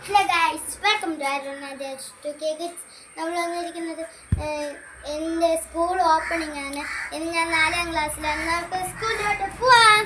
Hello guys, welcome to Arunachesh two K kids. നമ്മൾ വന്നിരിക്കുന്നത് എൻ്റെ സ്കൂൾ ഓപ്പണിംഗ് ആണ്. ഇനി ഞാൻ 4ാം ക്ലാസ്സിലാണ്. നമുക്ക് സ്കൂളിലോട്ട് പോവാം.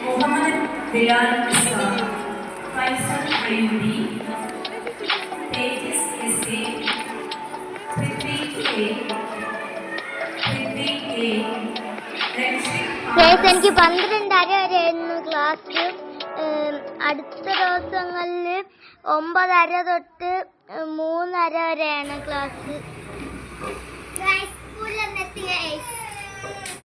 Muhammad Bilal Islam, Faisal Ayubi, Tejas S.A., Prithvi A., എനിക്ക് 12:30 വരെയായിരുന്നു ക്ലാസ്. അടുത്ത ദിവസങ്ങളിൽ 9:30 തൊട്ട് 3:30 വരെയാണ് ക്ലാസ്.